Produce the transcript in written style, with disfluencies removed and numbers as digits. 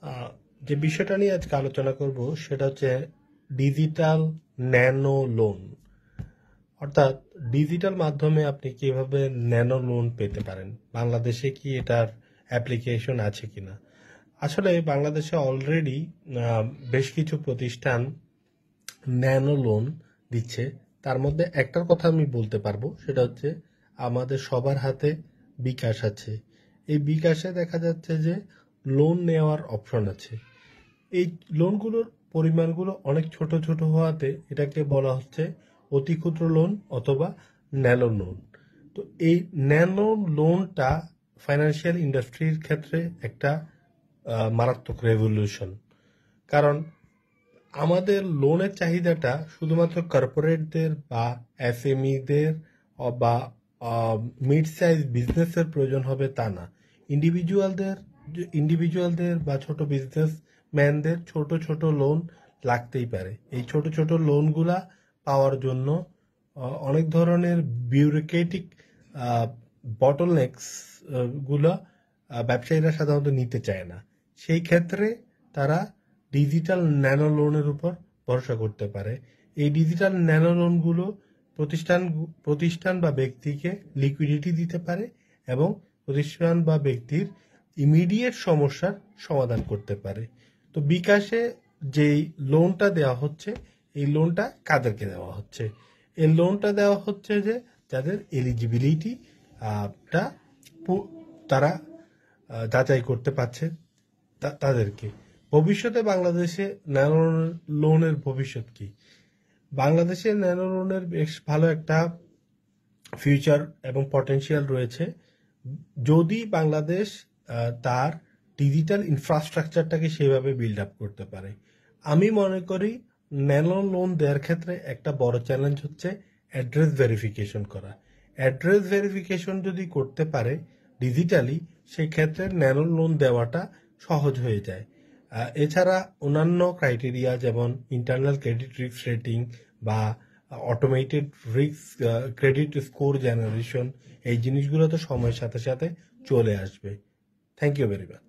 আহ, যে বিষয়টা নিয়ে আজকে আলোচনা করব সেটা হচ্ছে ডিজিটাল ন্যানো লোন। অর্থাৎ ডিজিটাল মাধ্যমে আপনি কিভাবে ন্যানো লোন পেতে পারেন, বাংলাদেশে কি এটার অ্যাপ্লিকেশন আছে কিনা। আসলে বাংলাদেশে অলরেডি বেশ কিছু প্রতিষ্ঠান ন্যানো লোন দিচ্ছে। তার মধ্যে একটার কথা আমি বলতে পারবো, সেটা হচ্ছে আমাদের সবার হাতে বিকাশ আছে। এই বিকাশে দেখা যাচ্ছে যে লোন নেওয়ার অপশন আছে। এই লোনগুলোর পরিমাণগুলো অনেক ছোট ছোট হওয়াতে এটাকে বলা হচ্ছে অতি ক্ষুদ্র লোন অথবা ন্যানো লোন। তো এই ন্যানো লোনটা ফাইন্যান্সিয়াল ইন্ডাস্ট্রির ক্ষেত্রে একটা মারাত্মক রেভলিউশন। কারণ আমাদের লোনের চাহিদাটা শুধুমাত্র কর্পোরেটদের বা এসএমইদের বা মিড সাইজ বিজনেসের প্রয়োজন হবে তা না। ইন্ডিভিজুয়ালদের ইন্ডিভিজুয়ালদের বা ছোট বিজনেসম্যানদের ছোট ছোট লোন লাগতেই পারে। এই ছোট ছোট লোনগুলা পাওয়ার জন্য অনেক ধরনের বিউরোক্রেটিক বটলনেক্স গুলো ব্যবসায়ীরা সাধারণত নিতে চায় না। সেই ক্ষেত্রে তারা ডিজিটাল ন্যানো লোনের উপর ভরসা করতে পারে। এই ডিজিটাল ন্যানো লোনগুলো প্রতিষ্ঠান বা ব্যক্তিকে লিকুইডিটি দিতে পারে এবং প্রতিষ্ঠান বা ব্যক্তির ইমিডিয়েট সমস্যার সমাধান করতে পারে। তো বিকাশে যেই লোনটা দেওয়া হচ্ছে, এই লোনটা কাদেরকে দেওয়া হচ্ছে? এই লোনটা দেওয়া হচ্ছে যে যাদের এলিজিবিলিটি টা তারা যাচাই করতে পারছে তাদেরকে। ভবিষ্যতে বাংলাদেশে ন্যানো লোনের ভবিষ্যৎ কি? বাংলাদেশে ন্যানো লোনের বেশ ভালো একটা ফিউচার এবং পটেনশিয়াল রয়েছে, যদি বাংলাদেশ তার ডিজিটাল ইনফ্রাস্ট্রাকচারটাকে সেভাবে বিল্ড আপ করতে পারে। আমি মনে করি ন্যানো লোন দেওয়ার ক্ষেত্রে একটা বড় চ্যালেঞ্জ হচ্ছে অ্যাড্রেস ভেরিফিকেশন করা। অ্যাড্রেস ভেরিফিকেশন যদি করতে পারে ডিজিটালি, সেক্ষেত্রে ন্যানো লোন দেওয়াটা সহজ হয়ে যায়। এছাড়া অন্যান্য ক্রাইটেরিয়া যেমন ইন্টারনাল ক্রেডিট রিস্ক রেটিং বা automated risk credit score generation, এই জিনিসগুলো তো সময়ের সাথে সাথে চলে আসবে। Thank you very much.